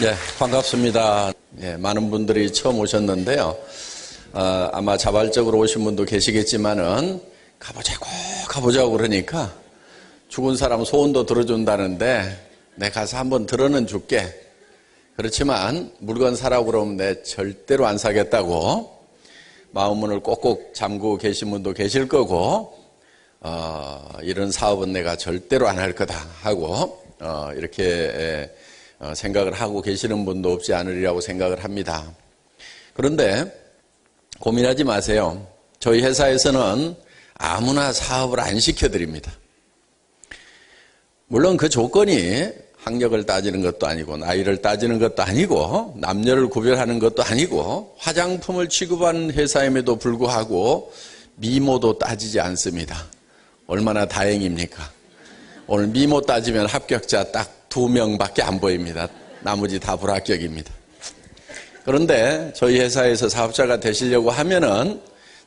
네, 반갑습니다. 예, 많은 분들이 처음 오셨는데요. 아마 자발적으로 오신 분도 계시겠지만은 가보자고 그러니까 죽은 사람 소원도 들어준다는데 내 가서 한번 들어는 줄게. 그렇지만 물건 사라고 그러면 내 절대로 안 사겠다고 마음문을 꼭꼭 잠그고 계신 분도 계실 거고 이런 사업은 내가 절대로 안 할 거다 하고 이렇게 생각을 하고 계시는 분도 없지 않으리라고 생각을 합니다. 그런데 고민하지 마세요. 저희 회사에서는 아무나 사업을 안 시켜드립니다. 물론 그 조건이 학력을 따지는 것도 아니고 나이를 따지는 것도 아니고 남녀를 구별하는 것도 아니고 화장품을 취급하는 회사임에도 불구하고 미모도 따지지 않습니다. 얼마나 다행입니까? 오늘 미모 따지면 합격자 딱 2명밖에 안 보입니다. 나머지 다 불합격입니다. 그런데 저희 회사에서 사업자가 되시려고 하면은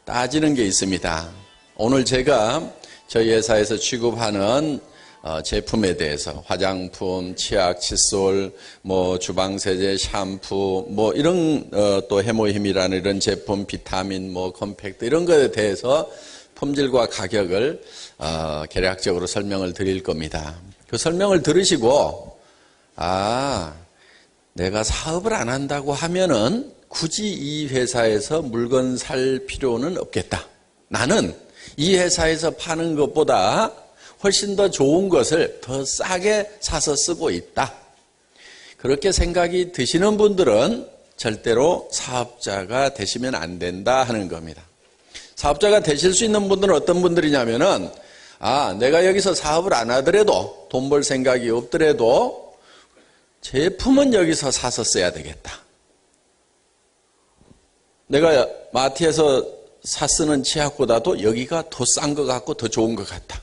따지는 게 있습니다. 오늘 제가 저희 회사에서 취급하는 제품에 대해서 화장품, 치약, 칫솔, 주방세제, 샴푸, 이런 또 해모힘이라는 이런 제품, 비타민, 컴팩트 이런 것에 대해서 품질과 가격을 개략적으로 설명을 드릴 겁니다. 그 설명을 들으시고 내가 사업을 안 한다고 하면은 굳이 이 회사에서 물건 살 필요는 없겠다. 나는 이 회사에서 파는 것보다 훨씬 더 좋은 것을 더 싸게 사서 쓰고 있다. 그렇게 생각이 드시는 분들은 절대로 사업자가 되시면 안 된다 하는 겁니다. 사업자가 되실 수 있는 분들은 어떤 분들이냐면은 내가 여기서 사업을 안 하더라도 돈 벌 생각이 없더라도 제품은 여기서 사서 써야 되겠다. 내가 마트에서 사 쓰는 치약보다도 여기가 더 싼 것 같고 더 좋은 것 같다.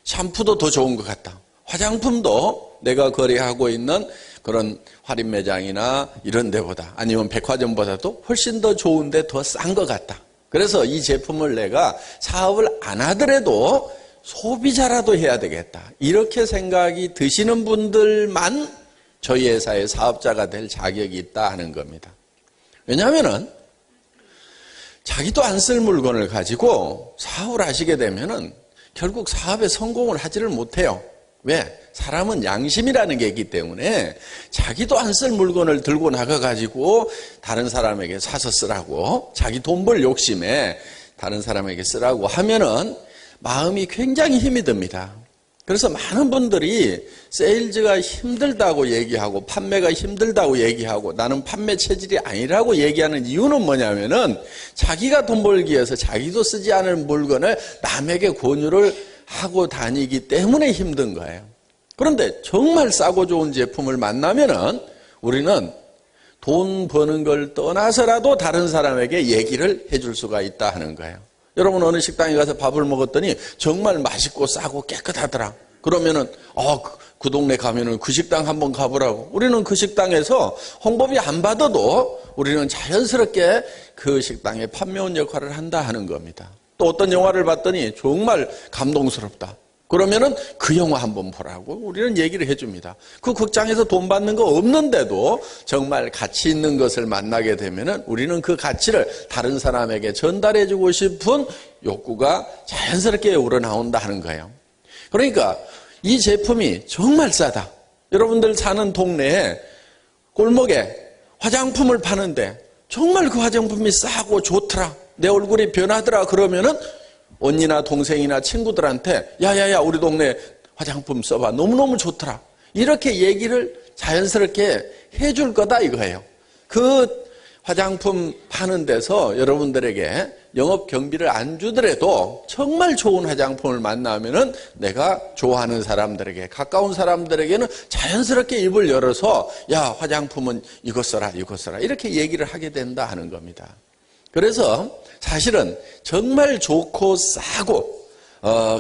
샴푸도 더 좋은 것 같다. 화장품도 내가 거래하고 있는 그런 할인 매장이나 이런 데보다 아니면 백화점보다도 훨씬 더 좋은데 더 싼 것 같다. 그래서 이 제품을 내가 사업을 안 하더라도 소비자라도 해야 되겠다. 이렇게 생각이 드시는 분들만 저희 회사의 사업자가 될 자격이 있다 하는 겁니다. 왜냐하면은 자기도 안 쓸 물건을 가지고 사업을 하시게 되면은 결국 사업에 성공을 하지를 못해요. 왜? 사람은 양심이라는 게 있기 때문에 자기도 안 쓸 물건을 들고 나가가지고 다른 사람에게 사서 쓰라고 자기 돈 벌 욕심에 다른 사람에게 쓰라고 하면은 마음이 굉장히 힘이 듭니다. 그래서 많은 분들이 세일즈가 힘들다고 얘기하고 판매가 힘들다고 얘기하고 나는 판매 체질이 아니라고 얘기하는 이유는 뭐냐면은 자기가 돈 벌기 위해서 자기도 쓰지 않을 물건을 남에게 권유를 하고 다니기 때문에 힘든 거예요. 그런데 정말 싸고 좋은 제품을 만나면은 우리는 돈 버는 걸 떠나서라도 다른 사람에게 얘기를 해줄 수가 있다 하는 거예요. 여러분 어느 식당에 가서 밥을 먹었더니 정말 맛있고 싸고 깨끗하더라. 그러면은 그 동네 가면은 그 식당 한번 가보라고. 우리는 그 식당에서 홍보비 안 받아도 우리는 자연스럽게 그 식당의 판매원 역할을 한다 하는 겁니다. 또 어떤 영화를 봤더니 정말 감동스럽다. 그러면은 그 영화 한번 보라고 우리는 얘기를 해줍니다. 그 극장에서 돈 받는 거 없는데도 정말 가치 있는 것을 만나게 되면은 우리는 그 가치를 다른 사람에게 전달해주고 싶은 욕구가 자연스럽게 우러나온다 하는 거예요. 그러니까 이 제품이 정말 싸다. 여러분들 사는 동네에 골목에 화장품을 파는데 정말 그 화장품이 싸고 좋더라. 내 얼굴이 변하더라. 그러면은 언니나 동생이나 친구들한테 야야야 우리 동네 화장품 써봐. 너무너무 좋더라. 이렇게 얘기를 자연스럽게 해줄 거다 이거예요. 그 화장품 파는 데서 여러분들에게 영업 경비를 안 주더라도 정말 좋은 화장품을 만나면은 내가 좋아하는 사람들에게 가까운 사람들에게는 자연스럽게 입을 열어서 야 화장품은 이거 써라 이렇게 얘기를 하게 된다 하는 겁니다. 그래서 사실은 정말 좋고 싸고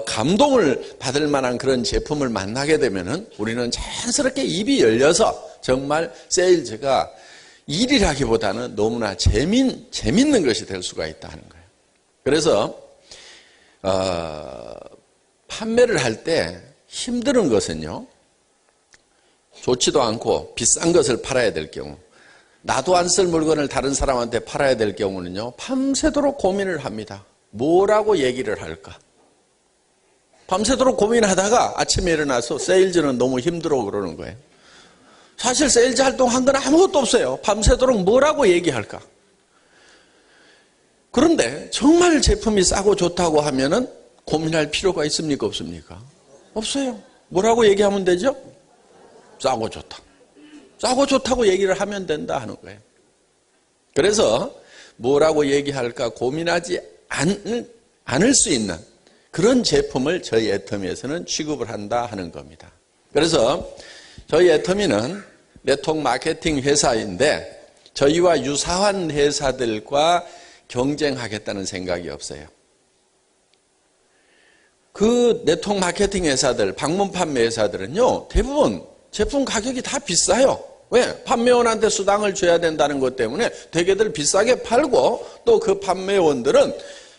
감동을 받을 만한 그런 제품을 만나게 되면은 우리는 자연스럽게 입이 열려서 정말 세일즈가 일이라기보다는 너무나 재밌는 것이 될 수가 있다 하는 거예요. 그래서 판매를 할 때 힘든 것은요, 좋지도 않고 비싼 것을 팔아야 될 경우, 나도 안 쓸 물건을 다른 사람한테 팔아야 될 경우는요, 밤새도록 고민을 합니다. 뭐라고 얘기를 할까? 밤새도록 고민하다가 아침에 일어나서 세일즈는 너무 힘들어 그러는 거예요. 사실 세일즈 활동한 건 아무것도 없어요. 밤새도록 뭐라고 얘기할까? 그런데 정말 제품이 싸고 좋다고 하면은 고민할 필요가 있습니까? 없습니까? 없어요. 뭐라고 얘기하면 되죠? 싸고 좋다. 싸고 좋다고 얘기를 하면 된다 하는 거예요. 그래서 뭐라고 얘기할까 고민하지 않을 수 있는 그런 제품을 저희 애터미에서는 취급을 한다 하는 겁니다. 그래서 저희 애터미는 네트워크 마케팅 회사인데 저희와 유사한 회사들과 경쟁하겠다는 생각이 없어요. 그 네트워크 마케팅 회사들, 방문 판매 회사들은요, 대부분 제품 가격이 다 비싸요. 왜? 판매원한테 수당을 줘야 된다는 것 때문에 대개들 비싸게 팔고 또 그 판매원들은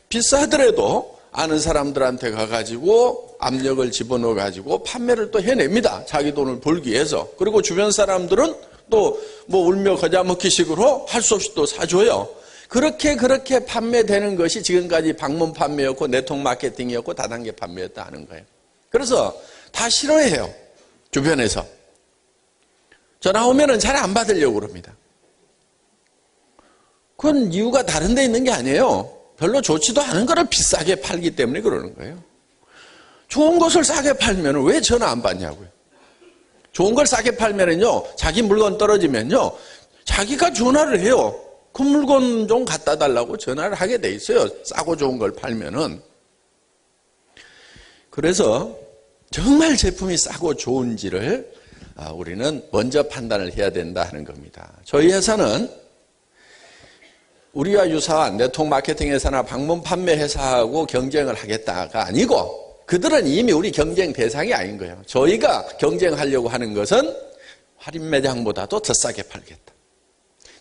비싸더라도 아는 사람들한테 가가지고 압력을 집어넣어가지고 판매를 또 해냅니다. 자기 돈을 벌기 위해서. 그리고 주변 사람들은 또 뭐 울며 겨자 먹기식으로 할 수 없이 또 사줘요. 그렇게 판매되는 것이 지금까지 방문 판매였고 네트워크 마케팅이었고 다단계 판매였다 하는 거예요. 그래서 다 싫어해요. 주변에서. 전화 오면은 잘 안 받으려고 그럽니다. 그건 이유가 다른 데 있는 게 아니에요. 별로 좋지도 않은 거를 비싸게 팔기 때문에 그러는 거예요. 좋은 것을 싸게 팔면 왜 전화 안 받냐고요. 좋은 걸 싸게 팔면은요, 자기 물건 떨어지면요, 자기가 전화를 해요. 그 물건 좀 갖다 달라고 전화를 하게 돼 있어요. 싸고 좋은 걸 팔면은. 그래서 정말 제품이 싸고 좋은지를 우리는 먼저 판단을 해야 된다 하는 겁니다. 저희 회사는 우리와 유사한 네트워크 마케팅 회사나 방문 판매 회사하고 경쟁을 하겠다가 아니고 그들은 이미 우리 경쟁 대상이 아닌 거예요. 저희가 경쟁하려고 하는 것은 할인 매장보다도 더 싸게 팔겠다.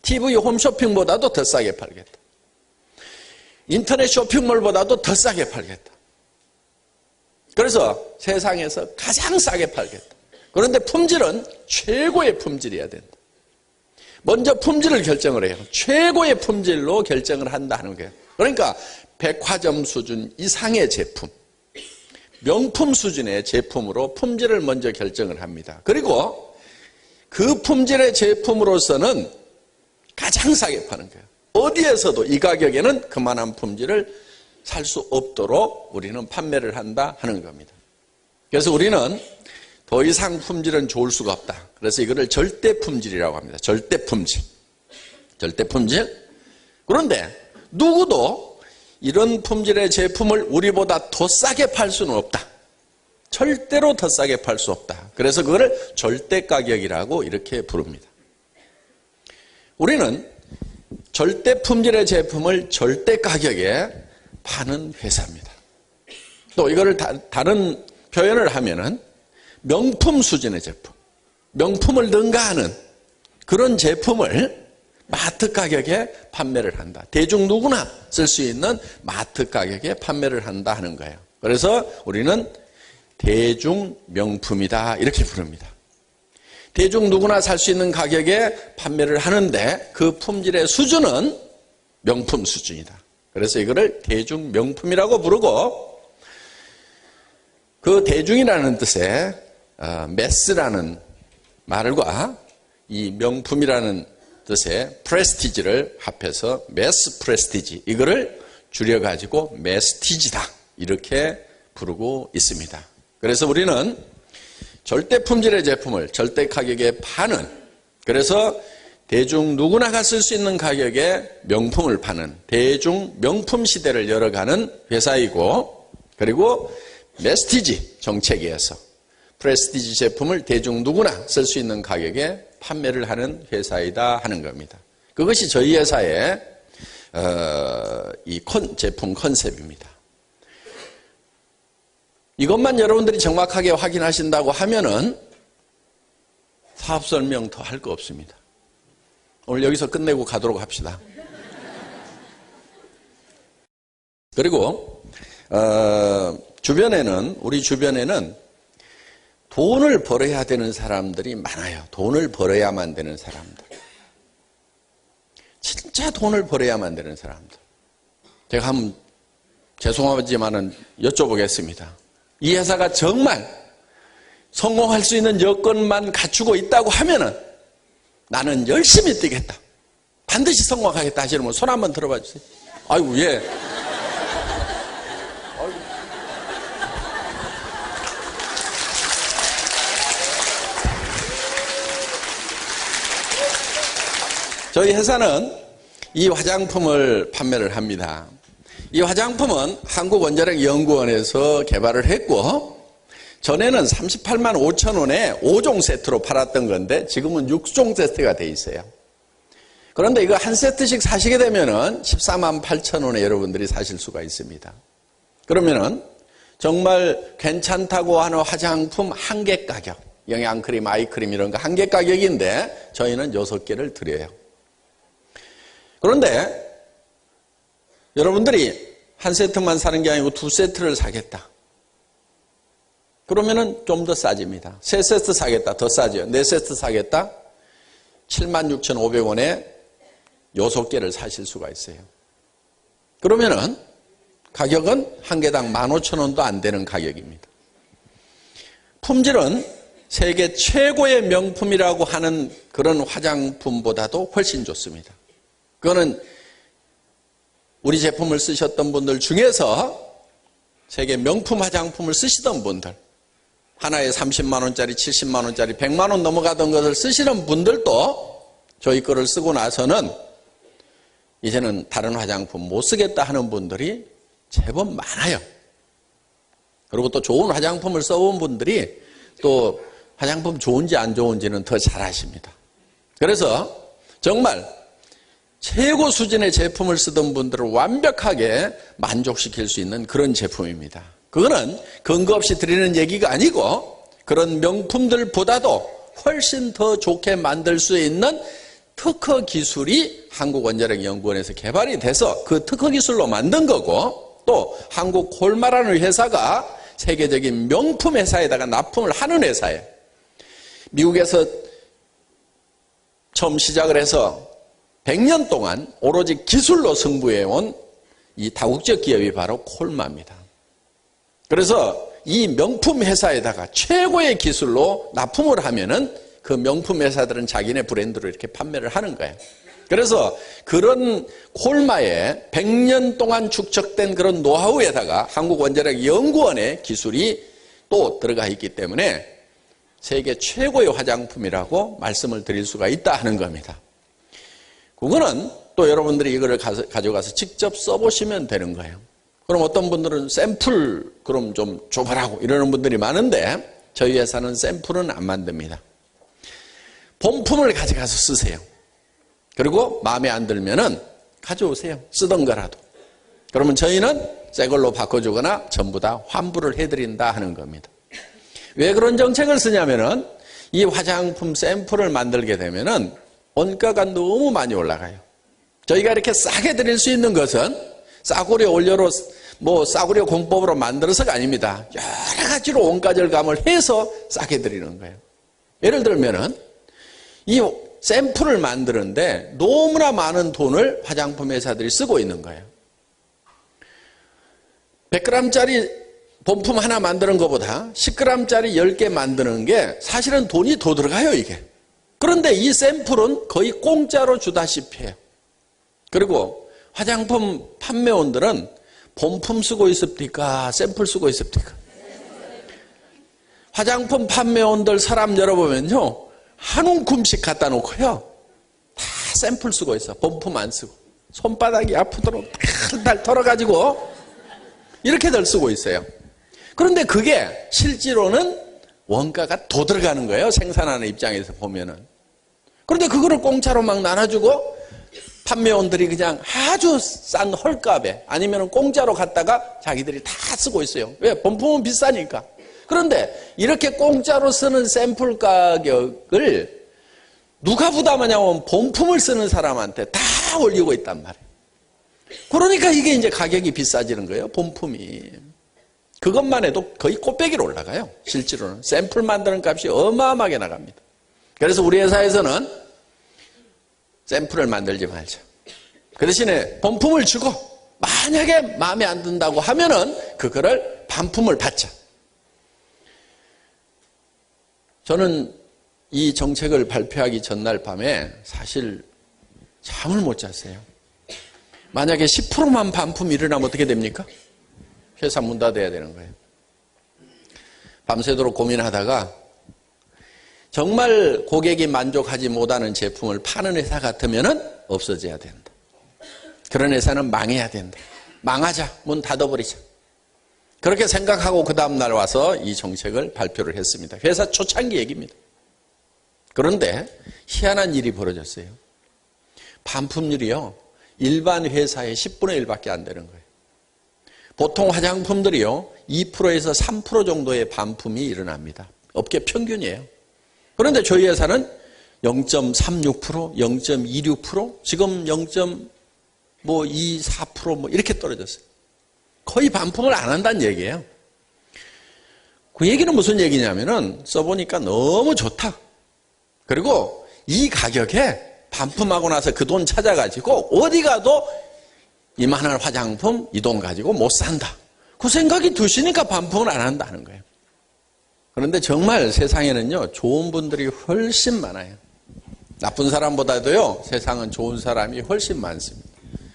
TV 홈쇼핑보다도 더 싸게 팔겠다. 인터넷 쇼핑몰보다도 더 싸게 팔겠다. 그래서 세상에서 가장 싸게 팔겠다. 그런데 품질은 최고의 품질이어야 된다. 먼저 품질을 결정을 해요. 최고의 품질로 결정을 한다 하는 거예요. 그러니까 백화점 수준 이상의 제품, 명품 수준의 제품으로 품질을 먼저 결정을 합니다. 그리고 그 품질의 제품으로서는 가장 싸게 파는 거예요. 어디에서도 이 가격에는 그만한 품질을 살 수 없도록 우리는 판매를 한다 하는 겁니다. 그래서 우리는 더 이상 품질은 좋을 수가 없다. 그래서 이거를 절대 품질이라고 합니다. 절대 품질. 절대 품질. 그런데 누구도 이런 품질의 제품을 우리보다 더 싸게 팔 수는 없다. 절대로 더 싸게 팔 수 없다. 그래서 그거를 절대 가격이라고 이렇게 부릅니다. 우리는 절대 품질의 제품을 절대 가격에 파는 회사입니다. 또 이거를 다른 표현을 하면은 명품 수준의 제품, 명품을 능가하는 그런 제품을 마트 가격에 판매를 한다. 대중 누구나 쓸 수 있는 마트 가격에 판매를 한다 하는 거예요. 그래서 우리는 대중 명품이다 이렇게 부릅니다. 대중 누구나 살 수 있는 가격에 판매를 하는데 그 품질의 수준은 명품 수준이다. 그래서 이거를 대중 명품이라고 부르고 그 대중이라는 뜻의 매스라는 말과 이 명품이라는 뜻의 프레스티지를 합해서 매스 프레스티지 이거를 줄여가지고 매스티지다 이렇게 부르고 있습니다. 그래서 우리는 절대 품질의 제품을 절대 가격에 파는 그래서 대중 누구나가 쓸 수 있는 가격에 명품을 파는 대중 명품 시대를 열어가는 회사이고 그리고 매스티지 정책에서 프레스티지 제품을 대중 누구나 쓸 수 있는 가격에 판매를 하는 회사이다 하는 겁니다. 그것이 저희 회사의 이 제품 컨셉입니다. 이것만 여러분들이 정확하게 확인하신다고 하면은 사업 설명 더 할 거 없습니다. 오늘 여기서 끝내고 가도록 합시다. 그리고 우리 주변에는 돈을 벌어야 되는 사람들이 많아요. 돈을 벌어야만 되는 사람들. 진짜 돈을 벌어야만 되는 사람들. 제가 한번 죄송하지만은 여쭤보겠습니다. 이 회사가 정말 성공할 수 있는 여건만 갖추고 있다고 하면은 나는 열심히 뛰겠다. 반드시 성공하겠다 하시는 분 손 한번 들어봐 주세요. 아이고, 예. 저희 회사는 이 화장품을 판매를 합니다. 이 화장품은 한국원자력연구원에서 개발을 했고 전에는 38만 5천 원에 5종 세트로 팔았던 건데 지금은 6종 세트가 돼 있어요. 그런데 이거 한 세트씩 사시게 되면은 14만 8천 원에 여러분들이 사실 수가 있습니다. 그러면은 정말 괜찮다고 하는 화장품 한 개 가격, 영양크림, 아이크림 이런 거 한 개 가격인데 저희는 6개를 드려요. 그런데 여러분들이 한 세트만 사는 게 아니고 2세트를 사겠다. 그러면은 좀 더 싸집니다. 3세트 사겠다. 더 싸져요. 4세트 사겠다. 76,500원에 6개를 사실 수가 있어요. 그러면은 가격은 한 개당 15,000원도 안 되는 가격입니다. 품질은 세계 최고의 명품이라고 하는 그런 화장품보다도 훨씬 좋습니다. 그거는 우리 제품을 쓰셨던 분들 중에서 세계 명품 화장품을 쓰시던 분들, 하나에 30만 원짜리, 70만 원짜리, 100만 원 넘어가던 것을 쓰시는 분들도 저희 거를 쓰고 나서는 이제는 다른 화장품 못 쓰겠다 하는 분들이 제법 많아요. 그리고 또 좋은 화장품을 써온 분들이 또 화장품 좋은지 안 좋은지는 더 잘 아십니다. 그래서 정말 최고 수준의 제품을 쓰던 분들을 완벽하게 만족시킬 수 있는 그런 제품입니다. 그거는 근거 없이 드리는 얘기가 아니고 그런 명품들보다도 훨씬 더 좋게 만들 수 있는 특허 기술이 한국원자력연구원에서 개발이 돼서 그 특허 기술로 만든 거고 또 한국콜마라는 회사가 세계적인 명품 회사에다가 납품을 하는 회사예요. 미국에서 처음 시작을 해서 100년 동안 오로지 기술로 승부해온 이 다국적 기업이 바로 콜마입니다. 그래서 이 명품 회사에다가 최고의 기술로 납품을 하면은 그 명품 회사들은 자기네 브랜드로 이렇게 판매를 하는 거예요. 그래서 그런 콜마의 100년 동안 축적된 그런 노하우에다가 한국원자력연구원의 기술이 또 들어가 있기 때문에 세계 최고의 화장품이라고 말씀을 드릴 수가 있다 하는 겁니다. 그거는 또 여러분들이 이거를 가져가서 직접 써보시면 되는 거예요. 그럼 어떤 분들은 샘플 그럼 좀 줘보라고 이러는 분들이 많은데 저희 회사는 샘플은 안 만듭니다. 본품을 가져가서 쓰세요. 그리고 마음에 안 들면은 가져오세요. 쓰던 거라도. 그러면 저희는 새 걸로 바꿔주거나 전부 다 환불을 해드린다 하는 겁니다. 왜 그런 정책을 쓰냐면은 이 화장품 샘플을 만들게 되면은 원가가 너무 많이 올라가요. 저희가 이렇게 싸게 드릴 수 있는 것은 싸구려 원료로 싸구려 공법으로 만들어서가 아닙니다. 여러 가지로 원가 절감을 해서 싸게 드리는 거예요. 예를 들면은 이 샘플을 만드는데 너무나 많은 돈을 화장품 회사들이 쓰고 있는 거예요. 100g짜리 본품 하나 만드는 것보다 10g짜리 10개 만드는 게 사실은 돈이 더 들어가요, 이게. 그런데 이 샘플은 거의 공짜로 주다시피 해요. 그리고 화장품 판매원들은 본품 쓰고 있습니까? 샘플 쓰고 있습니까? 화장품 판매원들 사람 열어보면요. 한 움큼씩 갖다 놓고요. 다 샘플 쓰고 있어. 본품 안 쓰고. 손바닥이 아프도록 달달 털어가지고 이렇게들 쓰고 있어요. 그런데 그게 실제로는 원가가 더 들어가는 거예요. 생산하는 입장에서 보면은. 그런데 그거를 공짜로 막 나눠주고 판매원들이 그냥 아주 싼 헐값에 아니면 공짜로 갖다가 자기들이 다 쓰고 있어요. 왜? 본품은 비싸니까. 그런데 이렇게 공짜로 쓰는 샘플 가격을 누가 부담하냐면 본품을 쓰는 사람한테 다 올리고 있단 말이에요. 그러니까 이게 이제 가격이 비싸지는 거예요. 본품이. 그것만 해도 거의 꽃배기로 올라가요. 실제로는. 샘플 만드는 값이 어마어마하게 나갑니다. 그래서 우리 회사에서는 샘플을 만들지 말자. 그 대신에 본품을 주고 만약에 마음에 안 든다고 하면은 그거를 반품을 받자. 저는 이 정책을 발표하기 전날 밤에 사실 잠을 못 잤어요. 만약에 10%만 반품이 일어나면 어떻게 됩니까? 회사 문 닫아야 되는 거예요. 밤새도록 고민하다가 정말 고객이 만족하지 못하는 제품을 파는 회사 같으면 없어져야 된다. 그런 회사는 망해야 된다. 망하자. 문 닫아버리자. 그렇게 생각하고 그 다음날 와서 이 정책을 발표를 했습니다. 회사 초창기 얘기입니다. 그런데 희한한 일이 벌어졌어요. 반품률이요. 일반 회사의 10분의 1밖에 안 되는 거예요. 보통 화장품들이요. 2%에서 3% 정도의 반품이 일어납니다. 업계 평균이에요. 그런데 저희 회사는 0.36%, 0.26%, 지금 0.24% 이렇게 떨어졌어요. 거의 반품을 안 한다는 얘기예요. 그 얘기는 무슨 얘기냐면은 써보니까 너무 좋다. 그리고 이 가격에 반품하고 나서 그 돈 찾아가지고 어디 가도 이만한 화장품 이 돈 가지고 못 산다. 그 생각이 드시니까 반품을 안 한다는 거예요. 그런데 정말 세상에는요, 좋은 분들이 훨씬 많아요. 나쁜 사람보다도요, 세상은 좋은 사람이 훨씬 많습니다.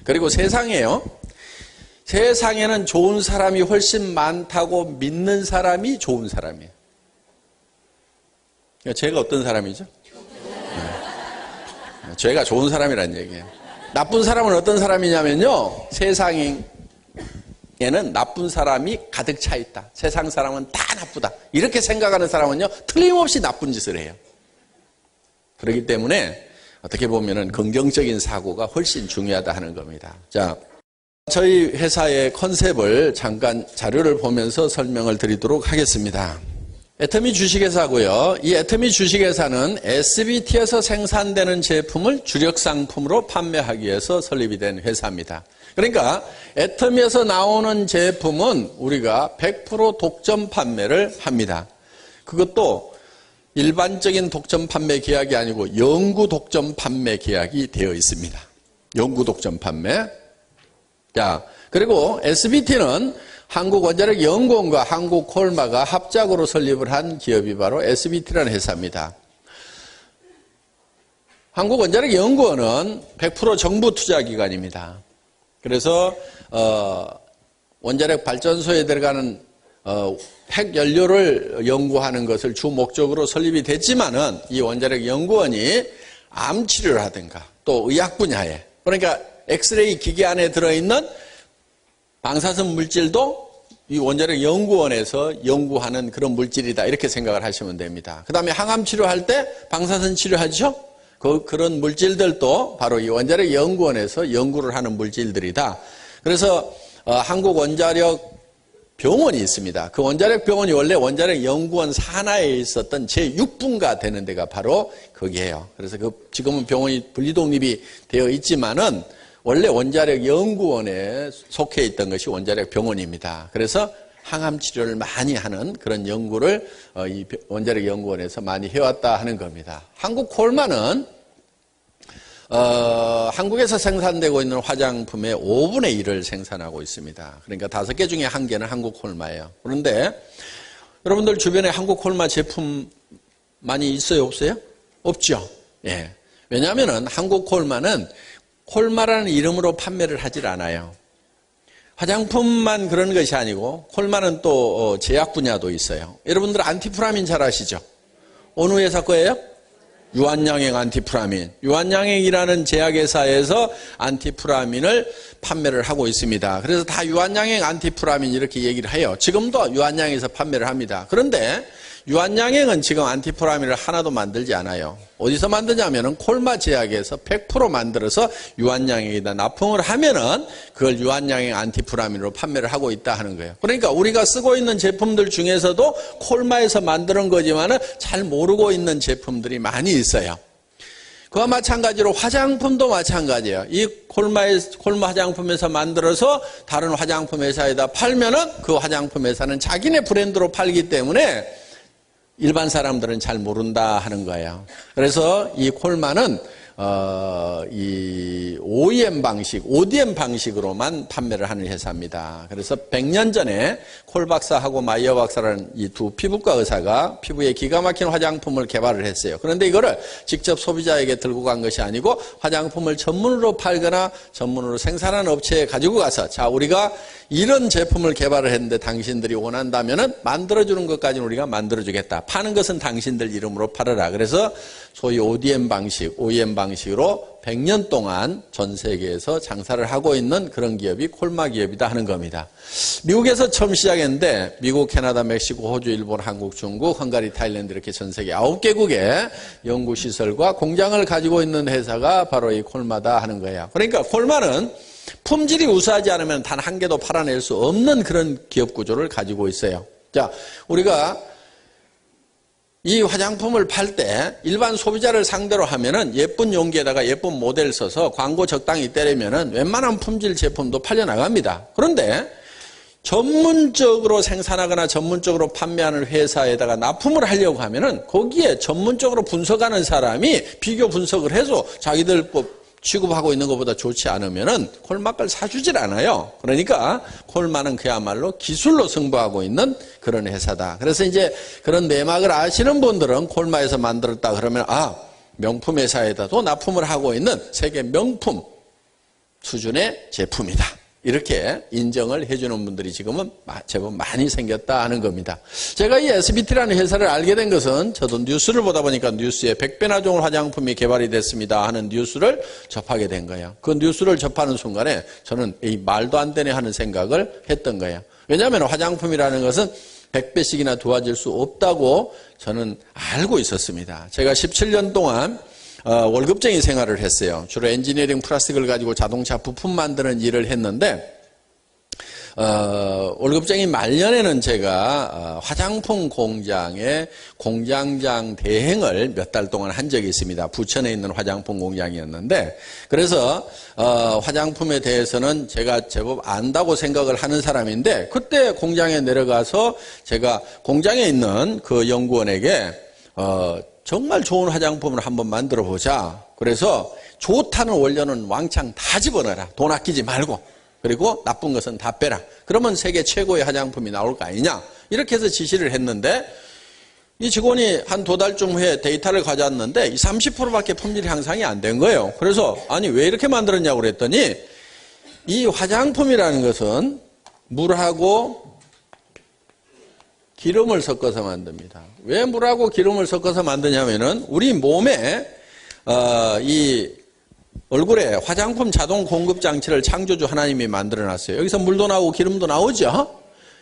그리고 세상에는 좋은 사람이 훨씬 많다고 믿는 사람이 좋은 사람이에요. 제가 어떤 사람이죠? 제가 좋은 사람이란 얘기예요. 나쁜 사람은 어떤 사람이냐면요, 세상에는 나쁜 사람이 가득 차 있다. 세상 사람은 다 나쁘다. 이렇게 생각하는 사람은요, 틀림없이 나쁜 짓을 해요. 그렇기 때문에 어떻게 보면은 긍정적인 사고가 훨씬 중요하다 하는 겁니다. 자, 저희 회사의 컨셉을 잠깐 자료를 보면서 설명을 드리도록 하겠습니다. 애터미 주식회사고요. 이 애터미 주식회사는 SBT에서 생산되는 제품을 주력 상품으로 판매하기 위해서 설립이 된 회사입니다. 그러니까 애터미에서 나오는 제품은 우리가 100% 독점 판매를 합니다. 그것도 일반적인 독점 판매 계약이 아니고 영구 독점 판매 계약이 되어 있습니다. 영구 독점 판매. 자, 그리고 SBT는 한국원자력연구원과 한국콜마가 합작으로 설립을 한 기업이 바로 SBT라는 회사입니다. 한국원자력연구원은 100% 정부 투자기관입니다. 그래서 원자력 발전소에 들어가는 핵연료를 연구하는 것을 주 목적으로 설립이 됐지만은 이 원자력연구원이 암치료를 하든가 또 의학 분야에, 그러니까 엑스레이 기계 안에 들어있는 방사선 물질도 이 원자력연구원에서 연구하는 그런 물질이다, 이렇게 생각을 하시면 됩니다. 그 다음에 항암 치료할 때 방사선 치료하죠? 그런 물질들도 바로 이 원자력연구원에서 연구를 하는 물질들이다. 그래서 한국원자력 병원이 있습니다. 그 원자력 병원이 원래 원자력연구원 산하에 있었던 제6분가 되는 데가 바로 거기예요. 그래서 지금은 병원이 분리독립이 되어 있지만은 원래 원자력연구원에 속해 있던 것이 원자력병원입니다. 그래서 항암 치료를 많이 하는 그런 연구를 이 원자력연구원에서 많이 해왔다 하는 겁니다. 한국콜마는 한국에서 생산되고 있는 화장품의 5분의 1을 생산하고 있습니다. 그러니까 5개 중에 1개는 한국콜마예요. 그런데 여러분들 주변에 한국콜마 제품 많이 있어요, 없어요? 없죠. 예. 왜냐하면은 한국콜마는 콜마라는 이름으로 판매를 하질 않아요. 화장품만 그런 것이 아니고 콜마는 또 제약 분야도 있어요. 여러분들 안티프라민 잘 아시죠? 어느 회사 거예요? 유한양행 안티프라민. 유한양행이라는 제약회사에서 안티프라민을 판매를 하고 있습니다. 그래서 다 유한양행 안티프라민 이렇게 얘기를 해요. 지금도 유한양행에서 판매를 합니다. 그런데 유한양행은 지금 안티프라민을 하나도 만들지 않아요. 어디서 만드냐면은 콜마 제약에서 100% 만들어서 유한양행에다 납품을 하면은 그걸 유한양행 안티프라민으로 판매를 하고 있다 하는 거예요. 그러니까 우리가 쓰고 있는 제품들 중에서도 콜마에서 만드는 거지만은 잘 모르고 있는 제품들이 많이 있어요. 그와 마찬가지로 화장품도 마찬가지예요. 이 콜마 화장품에서 만들어서 다른 화장품 회사에다 팔면은 그 화장품 회사는 자기네 브랜드로 팔기 때문에 일반 사람들은 잘 모른다 하는 거예요. 그래서 이 콜마는 이 OEM 방식, ODM 방식으로만 판매를 하는 회사입니다. 그래서 100년 전에 콜 박사하고 마이어 박사라는 이 두 피부과 의사가 피부에 기가 막힌 화장품을 개발을 했어요. 그런데 이거를 직접 소비자에게 들고 간 것이 아니고 화장품을 전문으로 팔거나 전문으로 생산하는 업체에 가지고 가서 자, 우리가 이런 제품을 개발을 했는데 당신들이 원한다면은 만들어주는 것까지는 우리가 만들어주겠다. 파는 것은 당신들 이름으로 팔아라. 그래서 소위 ODM 방식, OEM 방식으로 100년 동안 전 세계에서 장사를 하고 있는 그런 기업이 콜마 기업이다 하는 겁니다. 미국에서 처음 시작했는데 미국, 캐나다, 멕시코, 호주, 일본, 한국, 중국, 헝가리, 타일랜드 이렇게 전 세계 9개국의 연구시설과 공장을 가지고 있는 회사가 바로 이 콜마다 하는 거예요. 그러니까 콜마는 품질이 우수하지 않으면 단 한 개도 팔아낼 수 없는 그런 기업 구조를 가지고 있어요. 자, 우리가 이 화장품을 팔 때 일반 소비자를 상대로 하면은 예쁜 용기에다가 예쁜 모델 써서 광고 적당히 때리면은 웬만한 품질 제품도 팔려 나갑니다. 그런데 전문적으로 생산하거나 전문적으로 판매하는 회사에다가 납품을 하려고 하면은 거기에 전문적으로 분석하는 사람이 비교 분석을 해서 자기들 취급하고 있는 것보다 좋지 않으면은 콜마 걸 사주질 않아요. 그러니까 콜마는 그야말로 기술로 승부하고 있는 그런 회사다. 그래서 이제 그런 내막을 아시는 분들은 콜마에서 만들었다 그러면 명품 회사에다도 납품을 하고 있는 세계 명품 수준의 제품이다. 이렇게 인정을 해주는 분들이 지금은 제법 많이 생겼다 하는 겁니다. 제가 이 SBT라는 회사를 알게 된 것은 저도 뉴스를 보다 보니까 뉴스에 100배나 좋은 화장품이 개발이 됐습니다 하는 뉴스를 접하게 된 거예요. 그 뉴스를 접하는 순간에 저는 이 말도 안 되네 하는 생각을 했던 거예요. 왜냐하면 화장품이라는 것은 100배씩이나 좋아질 수 없다고 저는 알고 있었습니다. 제가 17년 동안 월급쟁이 생활을 했어요. 주로 엔지니어링 플라스틱을 가지고 자동차 부품 만드는 일을 했는데 월급쟁이 말년에는 제가 화장품 공장의 공장장 대행을 몇 달 동안 한 적이 있습니다. 부천에 있는 화장품 공장이었는데 그래서 화장품에 대해서는 제가 제법 안다고 생각을 하는 사람인데 그때 공장에 내려가서 제가 공장에 있는 그 연구원에게 정말 좋은 화장품을 한번 만들어 보자. 그래서 좋다는 원료는 왕창 다 집어넣어라. 돈 아끼지 말고. 그리고 나쁜 것은 다 빼라. 그러면 세계 최고의 화장품이 나올 거 아니냐. 이렇게 해서 지시를 했는데 이 직원이 한 2달쯤 후에 데이터를 가져왔는데 30%밖에 품질 향상이 안 된 거예요. 그래서 아니 왜 이렇게 만들었냐고 그랬더니 이 화장품이라는 것은 물하고 기름을 섞어서 만듭니다. 왜 물하고 기름을 섞어서 만드냐면은 우리 몸에 이 얼굴에 화장품 자동 공급 장치를 창조주 하나님이 만들어 놨어요. 여기서 물도 나오고 기름도 나오죠.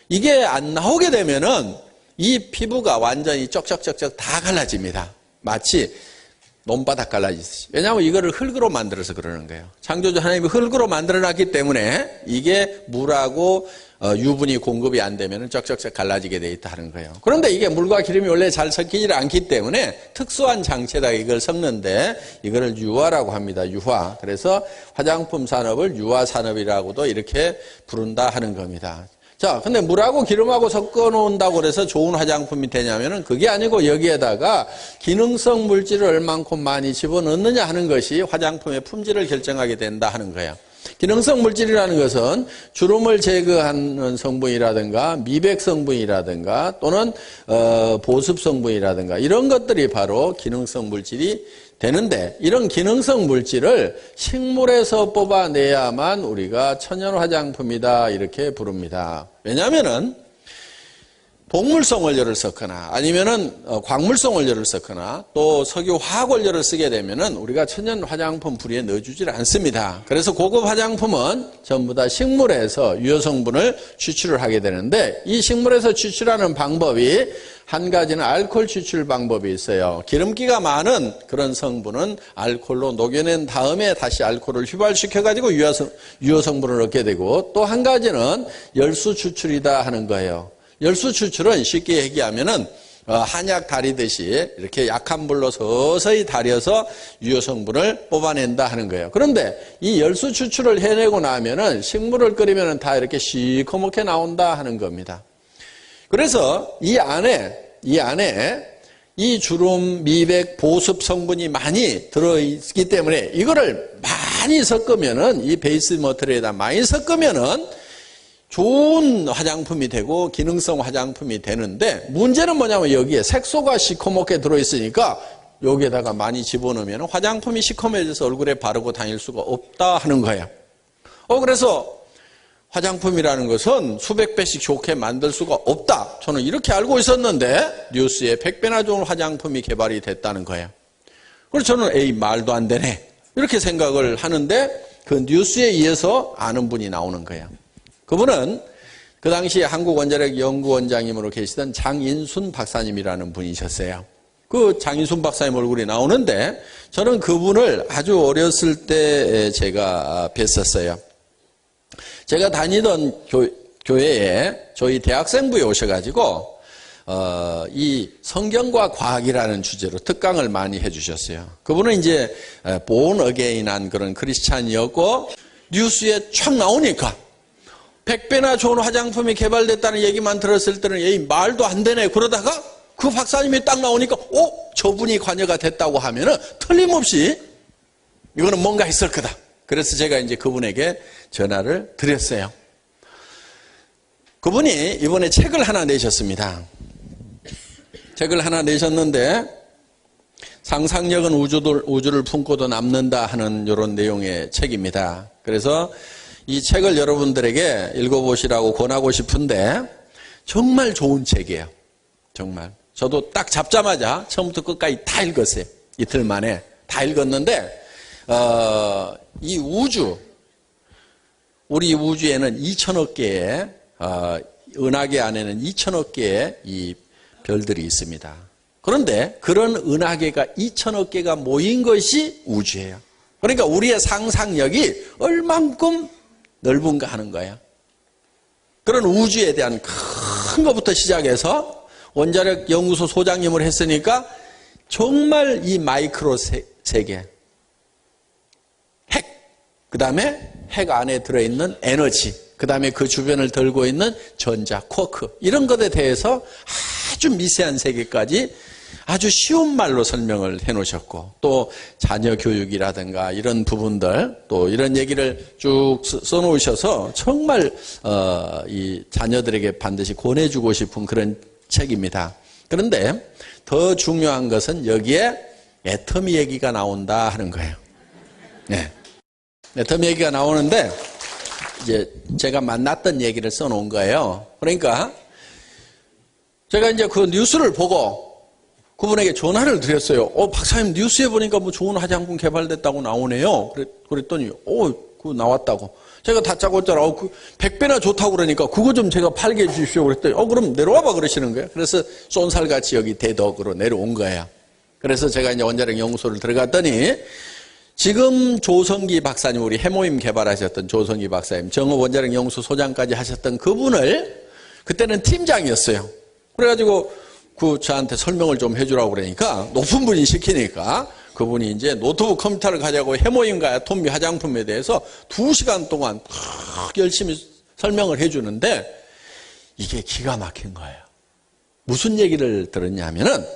이게 안 나오게 되면은 이 피부가 완전히 쩍쩍쩍쩍 다 갈라집니다. 마치 논바닥 갈라지듯이. 왜냐하면 이거를 흙으로 만들어서 그러는 거예요. 창조주 하나님이 흙으로 만들어놨기 때문에 이게 물하고 유분이 공급이 안 되면 쩍쩍쩍 갈라지게 돼 있다 하는 거예요. 그런데 이게 물과 기름이 원래 잘 섞이지 않기 때문에 특수한 장치에다가 이걸 섞는데 이거를 유화라고 합니다. 유화. 그래서 화장품 산업을 유화 산업이라고도 이렇게 부른다 하는 겁니다. 자, 근데 물하고 기름하고 섞어 놓는다고 그래서 좋은 화장품이 되냐면은 그게 아니고 여기에다가 기능성 물질을 얼만큼 많이 집어넣느냐 하는 것이 화장품의 품질을 결정하게 된다 하는 거예요. 기능성 물질이라는 것은 주름을 제거하는 성분이라든가 미백 성분이라든가 또는 보습 성분이라든가 이런 것들이 바로 기능성 물질이 되는데 이런 기능성 물질을 식물에서 뽑아내야만 우리가 천연 화장품이다 이렇게 부릅니다. 왜냐하면은 동물성 원료를 썼거나 아니면은 광물성 원료를 썼거나 또 석유 화학 원료를 쓰게 되면은 우리가 천연 화장품 부리에 넣어주질 않습니다. 그래서 고급 화장품은 전부 다 식물에서 유효 성분을 추출을 하게 되는데 이 식물에서 추출하는 방법이 한 가지는 알코올 추출 방법이 있어요. 기름기가 많은 그런 성분은 알코올로 녹여낸 다음에 다시 알코올을 휘발시켜가지고 유효 성분을 얻게 되고 또 한 가지는 열수 추출이다 하는 거예요. 열수 추출은 쉽게 얘기하면은 한약 다리듯이 이렇게 약한 불로 서서히 다려서 유효 성분을 뽑아낸다 하는 거예요. 그런데 이 열수 추출을 해내고 나면은 식물을 끓이면은 다 이렇게 시커멓게 나온다 하는 겁니다. 그래서 이 안에 이 주름, 미백, 보습 성분이 많이 들어있기 때문에 이거를 많이 섞으면은 이 베이스 머티리얼에다 많이 섞으면은 좋은 화장품이 되고 기능성 화장품이 되는데 문제는 뭐냐면 여기에 색소가 시커멓게 들어있으니까 여기에다가 많이 집어넣으면 화장품이 시커매져서 얼굴에 바르고 다닐 수가 없다 하는 거예요. 그래서 화장품이라는 것은 수백 배씩 좋게 만들 수가 없다. 저는 이렇게 알고 있었는데 뉴스에 100배나 좋은 화장품이 개발이 됐다는 거예요. 그래서 저는 에이 말도 안 되네 이렇게 생각을 하는데 그 뉴스에 의해서 아는 분이 나오는 거예요. 그분은 그 당시에 한국원자력 연구원장님으로 계시던 장인순 박사님이라는 분이셨어요. 그 장인순 박사님 얼굴이 나오는데 저는 그분을 아주 어렸을 때 제가 뵀었어요. 제가 다니던 교회에 저희 대학생부에 오셔가지고 이 성경과 과학이라는 주제로 특강을 많이 해주셨어요. 그분은 이제 본 어게인한 그런 크리스찬이었고 뉴스에 촥 나오니까 100배나 좋은 화장품이 개발됐다는 얘기만 들었을 때는 에이 말도 안 되네. 그러다가 그 박사님이 딱 나오니까 저분이 관여가 됐다고 하면은 틀림없이 이거는 뭔가 있을 거다. 그래서 제가 이제 그분에게 전화를 드렸어요. 그분이 이번에 책을 하나 내셨습니다. 책을 하나 내셨는데 상상력은 우주를 품고도 남는다 하는 이런 내용의 책입니다. 그래서 이 책을 여러분들에게 읽어보시라고 권하고 싶은데 정말 좋은 책이에요. 정말. 저도 딱 잡자마자 처음부터 끝까지 다 읽었어요. 이틀 만에 다 읽었는데 이 우리 우주에는 2천억 개의 은하계 안에는 2천억 개의 이 별들이 있습니다. 그런데 그런 은하계가 2천억 개가 모인 것이 우주예요. 그러니까 우리의 상상력이 얼만큼 넓은가 하는 거예요. 그런 우주에 대한 큰 것부터 시작해서 원자력 연구소 소장님을 했으니까 정말 이 마이크로 세계, 핵, 그 다음에 핵 안에 들어있는 에너지, 그 다음에 그 주변을 돌고 있는 전자, 쿼크 이런 것에 대해서 아주 미세한 세계까지 아주 쉬운 말로 설명을 해놓으셨고 또 자녀 교육이라든가 이런 부분들 또 이런 얘기를 쭉 써놓으셔서 정말 이 자녀들에게 반드시 권해주고 싶은 그런 책입니다. 그런데 더 중요한 것은 여기에 애터미 얘기가 나온다 하는 거예요. 네. 애터미 얘기가 나오는데 이제 제가 만났던 얘기를 써놓은 거예요. 그러니까 제가 이제 그 뉴스를 보고 그분에게 전화를 드렸어요. 박사님 뉴스에 보니까 뭐 좋은 화장품 개발됐다고 나오네요. 그랬더니 그거 나왔다고. 제가 다짜고짜 100배나 좋다고 그러니까 그거 좀 제가 팔게 해주십시오. 그랬더니 그럼 내려와봐 그러시는 거예요. 그래서 쏜살같이 여기 대덕으로 내려온 거예요. 그래서 제가 이제 원자력 연구소를 들어갔더니 지금 조성기 박사님, 우리 해모임 개발하셨던 조성기 박사님, 정읍 원자력 연구소 소장까지 하셨던 그분을 그때는 팀장이었어요. 그래가지고 저한테 설명을 좀 해주라고 그러니까 높은 분이 시키니까 그분이 이제 노트북 컴퓨터를 가지고 해모임과 애터미 화장품에 대해서 2시간 동안 열심히 설명을 해주는데 이게 기가 막힌 거예요. 무슨 얘기를 들었냐면은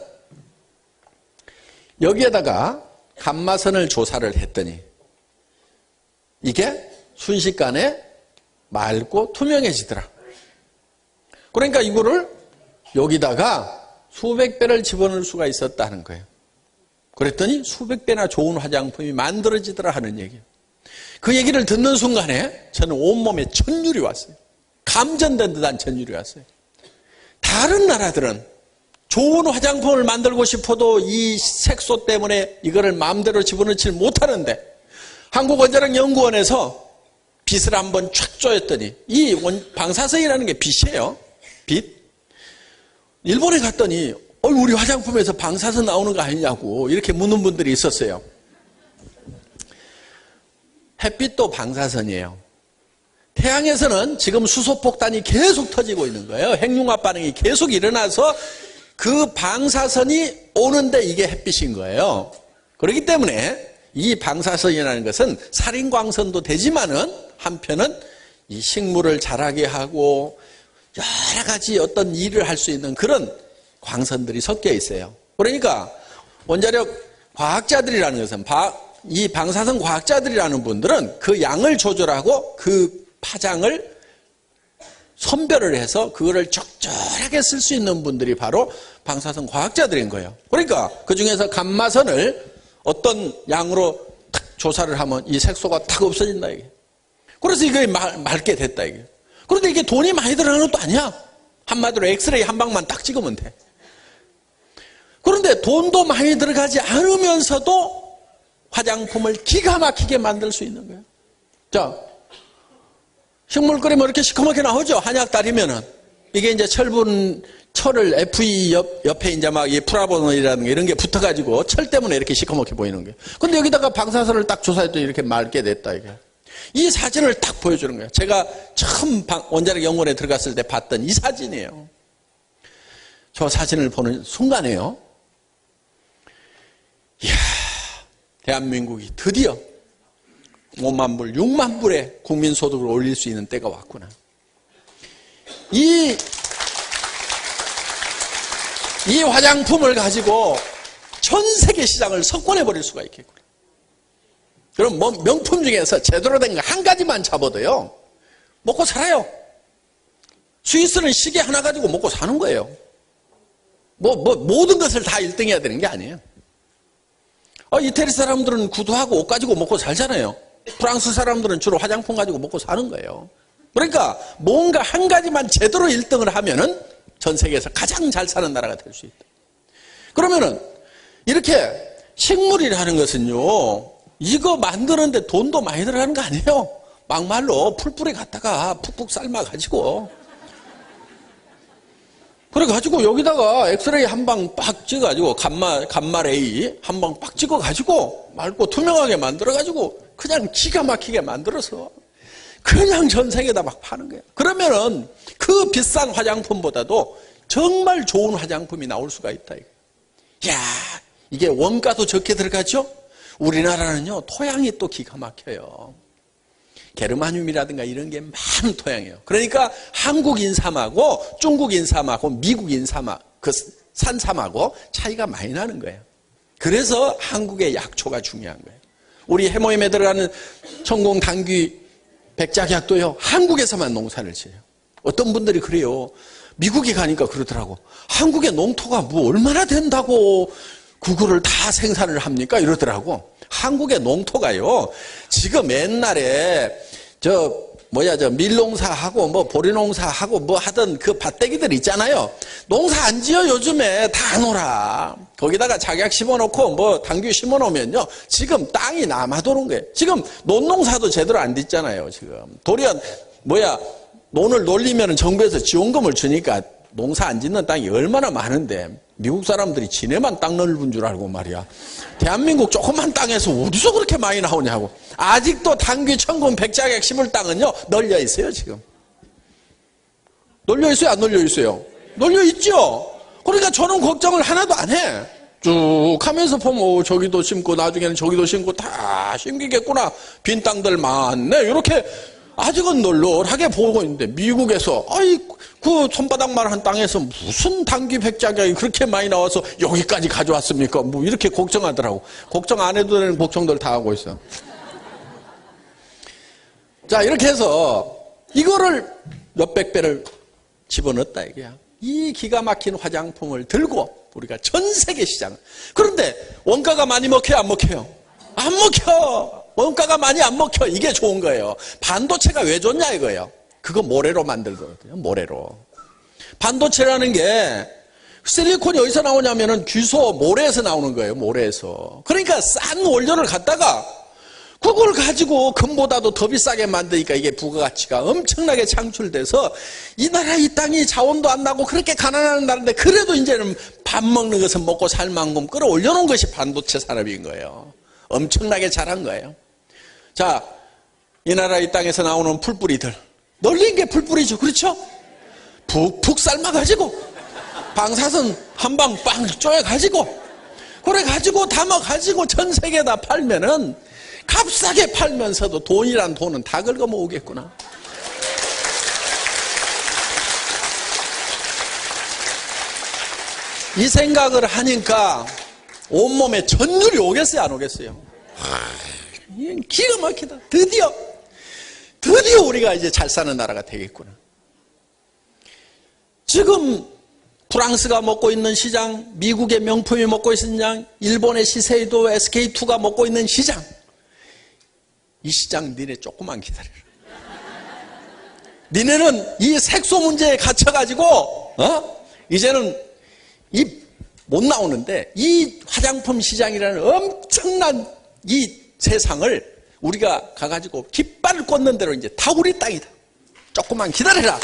여기에다가 감마선을 조사를 했더니 이게 순식간에 맑고 투명해지더라. 그러니까 이거를 여기다가 수백 배를 집어넣을 수가 있었다는 거예요. 그랬더니 수백 배나 좋은 화장품이 만들어지더라 하는 얘기예요. 그 얘기를 듣는 순간에 저는 온몸에 천율이 왔어요. 감전된 듯한 천율이 왔어요. 다른 나라들은 좋은 화장품을 만들고 싶어도 이 색소 때문에 이거를 마음대로 집어넣지 못하는데 한국원자력연구원에서 빛을 한번 촥 쪼였더니 이 방사선이라는 게 빛이에요. 빛. 일본에 갔더니 우리 화장품에서 방사선 나오는 거 아니냐고 이렇게 묻는 분들이 있었어요. 햇빛도 방사선이에요. 태양에서는 지금 수소폭탄이 계속 터지고 있는 거예요. 핵융합 반응이 계속 일어나서 그 방사선이 오는데 이게 햇빛인 거예요. 그렇기 때문에 이 방사선이라는 것은 살인광선도 되지만은 한편은 이 식물을 자라게 하고 여러 가지 어떤 일을 할 수 있는 그런 광선들이 섞여 있어요. 그러니까 원자력 과학자들이라는 것은 이 방사선 과학자들이라는 분들은 그 양을 조절하고 그 파장을 선별을 해서 그거를 적절하게 쓸 수 있는 분들이 바로 방사선 과학자들인 거예요. 그러니까 그 중에서 감마선을 어떤 양으로 탁 조사를 하면 이 색소가 탁 없어진다 이게. 그래서 이게 맑게 됐다 이게. 그런데 이게 돈이 많이 들어가는 것도 아니야. 한마디로 엑스레이 한 방만 딱 찍으면 돼. 그런데 돈도 많이 들어가지 않으면서도 화장품을 기가 막히게 만들 수 있는 거예요. 자, 식물 끓이면 이렇게 시커멓게 나오죠? 한약 따리면은. 이게 이제 철을 FE 옆에 이제 막 이 프라보놀이라는 게 이런 게 붙어가지고 철 때문에 이렇게 시커멓게 보이는 거예요. 근데 여기다가 방사선을 딱 조사했더니 이렇게 맑게 됐다, 이게. 이 사진을 딱 보여주는 거예요. 제가 처음 원자력 연구원에 들어갔을 때 봤던 이 사진이에요. 저 사진을 보는 순간에요. 이야, 대한민국이 드디어 5만 불, 6만 불의 국민소득을 올릴 수 있는 때가 왔구나. 이 화장품을 가지고 전 세계 시장을 석권해버릴 수가 있겠구나. 그럼 명품 중에서 제대로 된 거 한 가지만 잡아도요, 먹고 살아요. 스위스는 시계 하나 가지고 먹고 사는 거예요. 모든 것을 다 1등 해야 되는 게 아니에요. 이태리 사람들은 구두하고 옷 가지고 먹고 살잖아요. 프랑스 사람들은 주로 화장품 가지고 먹고 사는 거예요. 그러니까 뭔가 한 가지만 제대로 1등을 하면은 전 세계에서 가장 잘 사는 나라가 될 수 있다. 그러면은 이렇게 식물이라는 것은요, 이거 만드는데 돈도 많이 들어가는 거 아니에요. 막말로 풀뿌리 갖다가 푹푹 삶아가지고 그래가지고 여기다가 엑스레이 한 방 빡 찍어가지고 감마레이 한 방 빡 찍어가지고 맑고 투명하게 만들어가지고 그냥 기가 막히게 만들어서 그냥 전 세계에다 막 파는 거예요. 그러면은 그 비싼 화장품보다도 정말 좋은 화장품이 나올 수가 있다. 이야, 이게 원가도 적게 들어가죠? 우리나라는요, 토양이 또 기가 막혀요. 게르마늄이라든가 이런 게 많은 토양이에요. 그러니까 한국 인삼하고 중국 인삼하고 미국 인삼하고 그 산삼하고 차이가 많이 나는 거예요. 그래서 한국의 약초가 중요한 거예요. 우리 해모임에 들어가는 천공 당귀 백작약도요, 한국에서만 농사를 지어요. 어떤 분들이 그래요. 미국에 가니까 그러더라고. 한국의 농토가 뭐 얼마나 된다고 그거를 다 생산을 합니까? 이러더라고. 한국의 농토가요, 지금 옛날에 밀농사하고 뭐 보리농사하고 뭐 하던 그 밭대기들 있잖아요. 농사 안 지어 요즘에 다 놀아. 거기다가 작약 심어놓고 뭐 당귀 심어놓으면요, 지금 땅이 남아도는 거예요. 지금 논농사도 제대로 안 됐잖아요. 지금 도리어 논을 놀리면 정부에서 지원금을 주니까 농사 안 짓는 땅이 얼마나 많은데 미국 사람들이 지네만 땅 넓은 줄 알고 말이야. 대한민국 조그만 땅에서 어디서 그렇게 많이 나오냐고. 아직도 당귀, 천금, 백작약 심을 땅은요, 널려 있어요, 지금. 널려 있어요, 안 널려 있어요? 널려 있죠? 그러니까 저는 걱정을 하나도 안 해. 쭉 하면서 보면 저기도 심고 나중에는 저기도 심고 다 심기겠구나. 빈 땅들 많네. 이렇게 아직은 널널하게 보고 있는데 미국에서 그 손바닥만한 땅에서 무슨 당귀 백작약이 그렇게 많이 나와서 여기까지 가져왔습니까? 뭐 이렇게 걱정하더라고. 걱정 안 해도 되는 걱정들 다 하고 있어요. 자, 이렇게 해서 이거를 몇백 배를 집어넣었다 이게야. 이 기가 막힌 화장품을 들고 우리가 전 세계 시장. 그런데 원가가 많이 먹혀요, 안 먹혀요? 안 먹혀. 원가가 많이 안 먹혀. 이게 좋은 거예요. 반도체가 왜 좋냐 이거예요. 그거 모래로 만들거든요. 모래로. 반도체라는 게 실리콘이 어디서 나오냐면은 귀소 모래에서 나오는 거예요. 모래에서. 그러니까 싼 원료를 갖다가 그걸 가지고 금보다도 더 비싸게 만드니까 이게 부가가치가 엄청나게 창출돼서 이 나라 이 땅이 자원도 안 나고 그렇게 가난한 나라인데 그래도 이제는 밥 먹는 것은 먹고 살 만큼 끌어올려놓은 것이 반도체 산업인 거예요. 엄청나게 잘한 거예요. 자, 이 나라 이 땅에서 나오는 풀뿌리들. 널린 게 풀뿌리죠. 그렇죠? 푹푹 삶아가지고 방사선 한 방 빵 쪼여가지고, 그래가지고 담아가지고 전 세계에다 팔면은 값싸게 팔면서도 돈이란 돈은 다 긁어 모으겠구나. 이 생각을 하니까 온몸에 전율이 오겠어요, 안 오겠어요? 기가 막히다. 드디어 우리가 이제 잘 사는 나라가 되겠구나. 지금 프랑스가 먹고 있는 시장, 미국의 명품이 먹고 있는 시장, 일본의 시세이도 SK2가 먹고 있는 시장, 이 시장 니네 조금만 기다려라. 니네는 이 색소 문제에 갇혀가지고 이제는 못 나오는데, 이 화장품 시장이라는 엄청난 이 세상을 우리가 가가지고 깃발을 꽂는 대로 이제 다 우리 땅이다. 조금만 기다려라.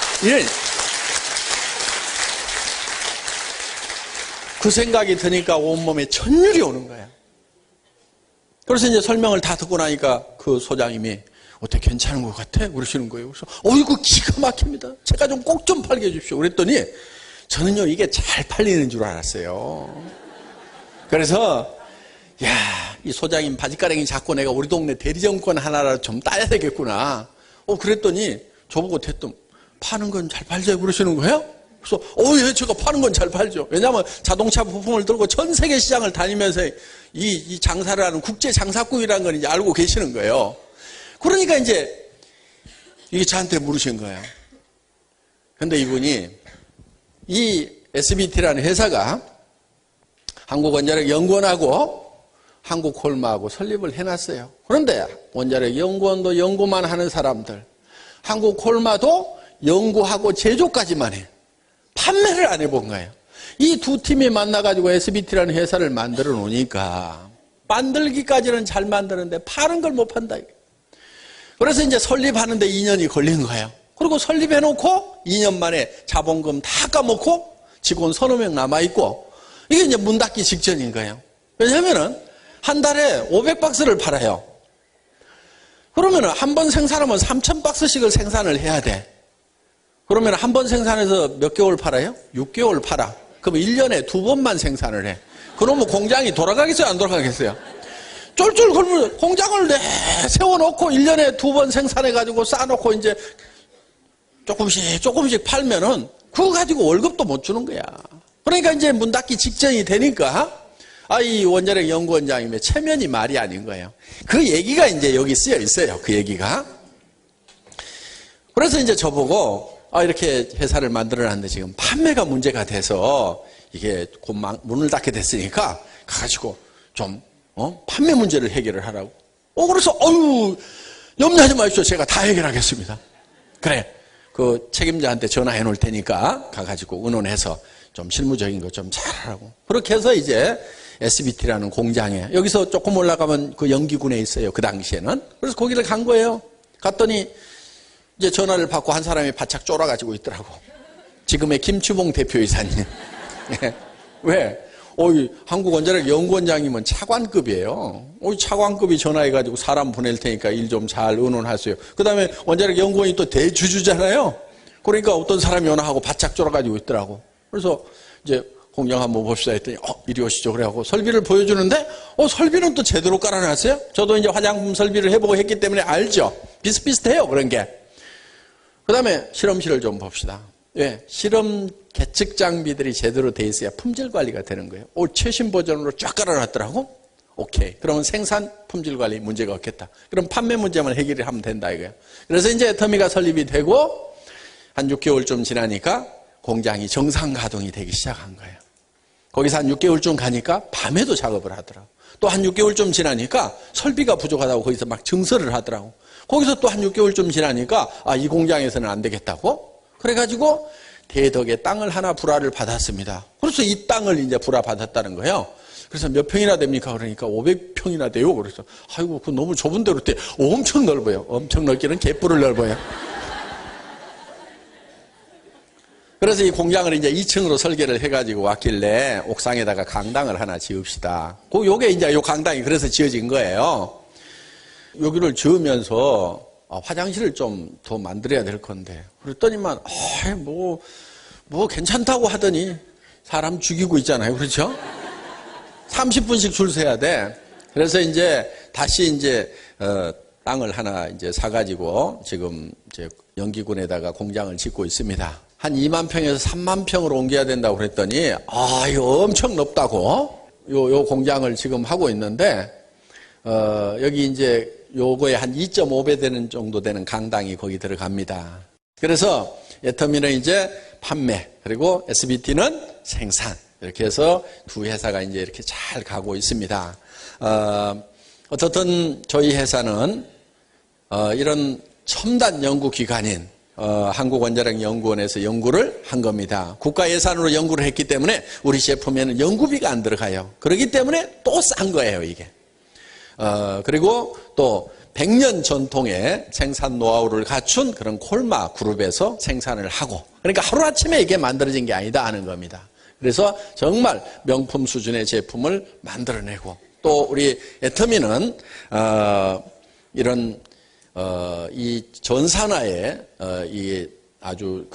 그 생각이 드니까 온몸에 전율이 오는 거야. 그래서 이제 설명을 다 듣고 나니까 그 소장님이 어때, 괜찮은 것 같아? 그러시는 거예요. 그래서 이거 기가 막힙니다. 제가 좀 꼭 좀 팔게 해주십시오. 그랬더니 저는요, 이게 잘 팔리는 줄 알았어요. 그래서 이 소장님 바지가랑이 잡고 내가 우리 동네 대리점권 하나라도 좀 따야 되겠구나. 그랬더니 저보고 대뜸 파는 건 잘 팔죠 그러시는 거예요? 그래서 예, 제가 파는 건 잘 팔죠. 왜냐하면 자동차 부품을 들고 전 세계 시장을 다니면서 이 장사를 하는 국제 장사꾼이라는 걸 이제 알고 계시는 거예요. 그러니까 이제 이게 저한테 물으신 거예요. 근데 이분이 이 SBT라는 회사가 한국원자력연구원하고 한국콜마하고 설립을 해놨어요. 그런데 원자력연구원도 연구만 하는 사람들, 한국콜마도 연구하고 제조까지만 해. 판매를 안 해본 거예요. 이 두 팀이 만나가지고 SBT라는 회사를 만들어 놓으니까 만들기까지는 잘 만드는데 파는 걸 못 판다. 그래서 이제 설립하는데 2년이 걸린 거예요. 그리고 설립해놓고 2년 만에 자본금 다 까먹고 직원 서너 명 남아있고, 이게 이제 문 닫기 직전인 거예요. 왜냐하면은 한 달에 500박스를 팔아요. 그러면은 한 번 생산하면 3,000박스씩을 생산을 해야 돼. 그러면 한 번 생산해서 몇 개월 팔아요? 6개월 팔아. 그럼 1년에 2번만 생산을 해. 그러면 공장이 돌아가겠어요? 안 돌아가겠어요? 쫄쫄 굶으면 공장을 세워놓고 1년에 2번 생산해가지고 쌓아놓고 이제 조금씩 팔면은 그거 가지고 월급도 못 주는 거야. 그러니까 이제 문 닫기 직전이 되니까 이 원자력 연구원장님의 체면이 말이 아닌 거예요. 그 얘기가 이제 여기 쓰여 있어요. 그 얘기가. 그래서 이제 저보고 이렇게 회사를 만들어놨는데 지금 판매가 문제가 돼서 이게 곧 문을 닫게 됐으니까 가가지고 좀 판매 문제를 해결을 하라고. 그래서 염려하지 마십시오. 제가 다 해결하겠습니다. 그래. 그 책임자한테 전화해 놓을 테니까 가가지고 의논해서 좀 실무적인 거 좀 잘하라고. 그렇게 해서 이제 SBT라는 공장에, 여기서 조금 올라가면 그 연기군에 있어요. 그 당시에는. 그래서 거기를 간 거예요. 갔더니 이제 전화를 받고 한 사람이 바짝 쫄아가지고 있더라고. 지금의 김추봉 대표이사님. 왜? 한국원자력 연구원장님은 차관급이에요. 차관급이 전화해가지고 사람 보낼 테니까 일 좀 잘 의논하세요. 그 다음에 원자력 연구원이 또 대주주잖아요. 그러니까 어떤 사람이 전화하고 바짝 쫄아가지고 있더라고. 그래서 이제 공장 한번 봅시다 했더니 이리 오시죠. 그래갖고 설비를 보여주는데 설비는 또 제대로 깔아놨어요. 저도 이제 화장품 설비를 해보고 했기 때문에 알죠. 비슷비슷해요. 그런 게. 그 다음에 실험실을 좀 봅시다. 왜? 실험 계측 장비들이 제대로 돼 있어야 품질 관리가 되는 거예요. 최신 버전으로 쫙 깔아놨더라고. 오케이. 그러면 생산 품질 관리 문제가 없겠다. 그럼 판매 문제만 해결을 하면 된다 이거예요. 그래서 이제 애터미가 설립이 되고 한 6개월쯤 지나니까 공장이 정상 가동이 되기 시작한 거예요. 거기서 한 6개월쯤 가니까 밤에도 작업을 하더라고. 또 한 6개월쯤 지나니까 설비가 부족하다고 거기서 막 증설을 하더라고. 거기서 또 한 6개월쯤 지나니까 이 공장에서는 안 되겠다고. 그래가지고 대덕에 땅을 하나 불화를 받았습니다. 그래서 이 땅을 이제 불화 받았다는 거예요. 그래서 몇 평이나 됩니까? 그러니까 500평이나 돼요. 그래서 그거 너무 좁은 데로 돼. 엄청 넓어요. 엄청 넓기는 개뿔을 넓어요. 그래서 이 공장을 이제 2층으로 설계를 해가지고 왔길래 옥상에다가 강당을 하나 지읍시다. 요게 이제 요 강당이 그래서 지어진 거예요. 여기를 지으면서 화장실을 좀 더 만들어야 될 건데. 그랬더니만, 뭐 괜찮다고 하더니 사람 죽이고 있잖아요. 그렇죠? 30분씩 줄 서야 돼. 그래서 이제 다시 이제 땅을 하나 이제 사가지고 지금 이제 영기군에다가 공장을 짓고 있습니다. 한 2만 평에서 3만 평으로 옮겨야 된다고 그랬더니 이거 엄청 높다고 요 공장을 지금 하고 있는데 여기 이제 요거에 한 2.5배 되는 정도 되는 강당이 거기 들어갑니다. 그래서 애터미는 이제 판매 그리고 SBT는 생산 이렇게 해서 두 회사가 이제 이렇게 잘 가고 있습니다. 어떻든 저희 회사는 이런 첨단 연구기관인 한국원자력연구원에서 연구를 한 겁니다. 국가 예산으로 연구를 했기 때문에 우리 제품에는 연구비가 안 들어가요. 그렇기 때문에 또 싼 거예요, 이게. 그리고 또 100년 전통의 생산 노하우를 갖춘 그런 콜마 그룹에서 생산을 하고, 그러니까 하루아침에 이게 만들어진 게 아니다 하는 겁니다. 그래서 정말 명품 수준의 제품을 만들어내고, 또 우리 애터미는 이런 이 전산화에 이 아주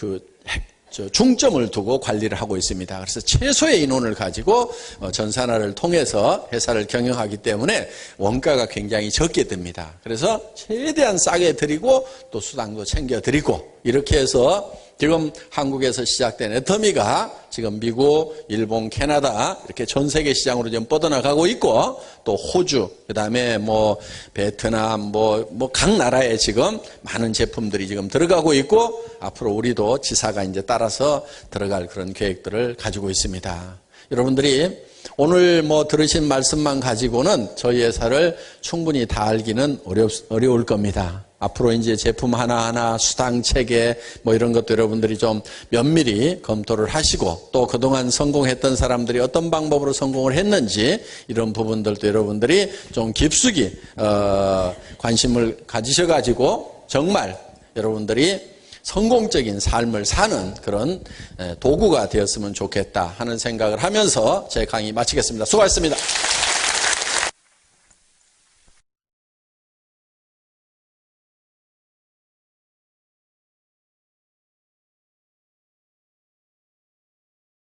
중점을 두고 관리를 하고 있습니다. 그래서 최소의 인원을 가지고 전산화를 통해서 회사를 경영하기 때문에 원가가 굉장히 적게 듭니다. 그래서 최대한 싸게 드리고 또 수당도 챙겨 드리고, 이렇게 해서 지금 한국에서 시작된 애터미가 지금 미국, 일본, 캐나다 이렇게 전 세계 시장으로 좀 뻗어나가고 있고, 또 호주, 그다음에 뭐 베트남, 뭐 각 나라에 지금 많은 제품들이 지금 들어가고 있고, 앞으로 우리도 지사가 이제 따라서 들어갈 그런 계획들을 가지고 있습니다. 여러분들이 오늘 뭐 들으신 말씀만 가지고는 저희 회사를 충분히 다 알기는 어려울 겁니다. 앞으로 이제 제품 하나하나 수당 체계 뭐 이런 것도 여러분들이 좀 면밀히 검토를 하시고, 또 그동안 성공했던 사람들이 어떤 방법으로 성공을 했는지 이런 부분들도 여러분들이 좀 깊숙이 관심을 가지셔가지고 정말 여러분들이 성공적인 삶을 사는 그런 도구가 되었으면 좋겠다 하는 생각을 하면서 제 강의 마치겠습니다. 수고하셨습니다.